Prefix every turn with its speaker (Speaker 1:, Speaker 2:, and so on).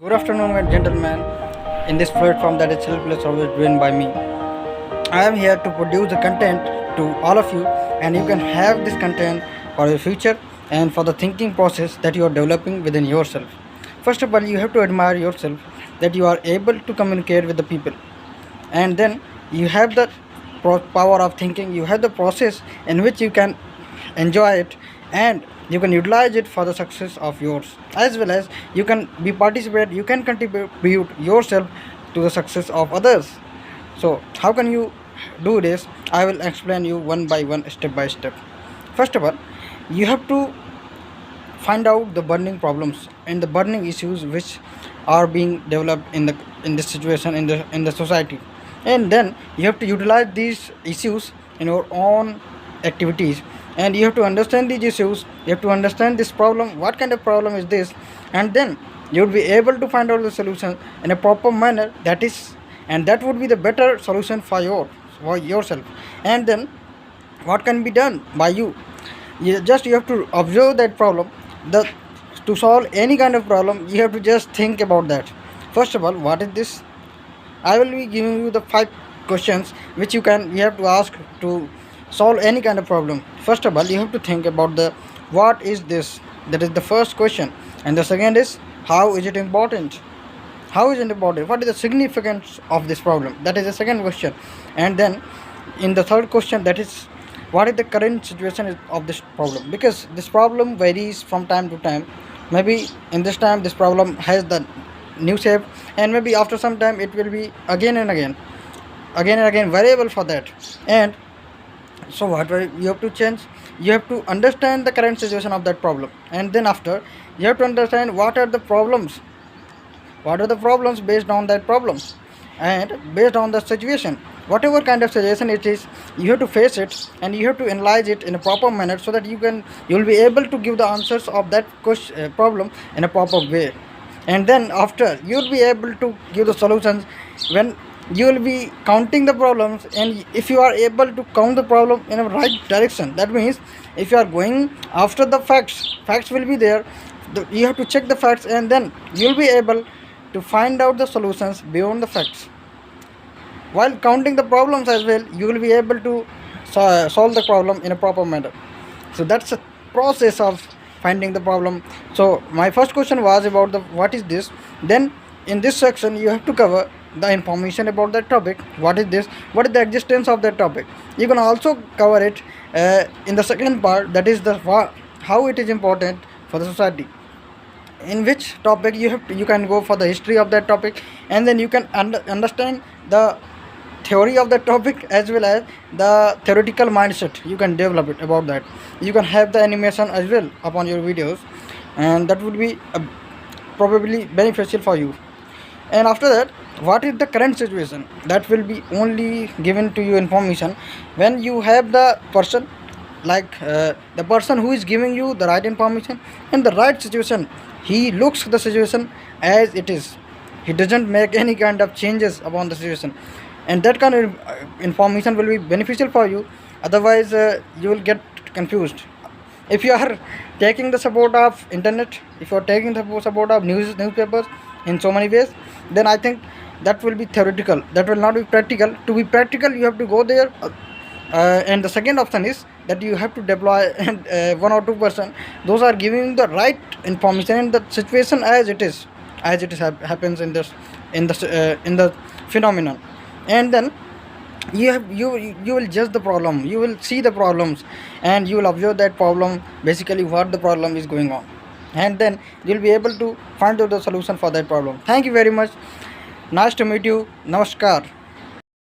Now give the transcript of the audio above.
Speaker 1: Good afternoon, gentlemen. In this platform that is selfless, always driven by me, I am here to produce the content to all of you, and you can have this content for your future and for the thinking process that you are developing within yourself. First of all, you have to admire yourself that you are able to communicate with the people, and then you have the power of thinking. You have the process in which you can enjoy it, and you can utilize it for the success of yours, as well as you can be participate, you can contribute yourself to the success of others. So how can you do this? I will explain you one by one, step by step. First of all, you have to find out the burning problems and the burning issues which are being developed in this situation, in the society, and then you have to utilize these issues in your own activities, and you have to understand these issues. You have to understand this problem, what kind of problem is this, and then you will be able to find out the solution in a proper manner, and that would be the better solution for yourself. And then what can be done by you? You have to observe that problem. The To solve any kind of problem, you have to just think about that. First of all, what is this? I will be giving you the 5 questions which you have to ask to solve any kind of problem. First of all, you have to think about the what is this? That is the first question. And the second is, how is it important? How is it important? What is the significance of this problem? That is the second question. And then in the third question, that is, what is the current situation of this problem? Because this problem varies from time to time. Maybe in this time this problem has the new shape, and maybe after some time it will be again and again variable for that. And so what you have to change, you have to understand the current situation of that problem, and then after you have to understand what are the problems based on that problem, and based on the situation, whatever kind of situation it is, you have to face it, and you have to analyze it in a proper manner, so that you will be able to give the answers of that problem in a proper way. And then after you will be able to give the solutions when you will be counting the problems. And if you are able to count the problem in a right direction, that means if you are going after the facts will be there. You have to check the facts, and then you will be able to find out the solutions beyond the facts. While counting the problems as well, you will be able to solve the problem in a proper manner. So that's a process of finding the problem. So my first question was about the what is this. Then in this section you have to cover the information about that topic. What is this? What is the existence of that topic? You can also cover it in the second part, that is how it is important for the society. In which topic you can go for the history of that topic, and then you can understand the theory of that topic, as well as the theoretical mindset you can develop it about that. You can have the animation as well upon your videos, and that would be probably beneficial for you. And after that, what is the current situation? That will be only given to you information when you have the person, the person who is giving you the right information and the right situation. He looks the situation as it is. He doesn't make any kind of changes upon the situation, and that kind of information will be beneficial for you. Otherwise you will get confused. If you are taking the support of internet, if you are taking the support of newspapers in so many ways, then I think that will be theoretical, that will not be practical. To be practical, you have to go there. And the second option is that you have to deploy and 1 or 2% those are giving the right information in the situation happens in the phenomenon. And then you will judge the problem, you will see the problems, and you will observe that problem, basically what the problem is going on, and then you will be able to find out the solution for that problem. Thank you very much. Nice to meet you. Namaskar.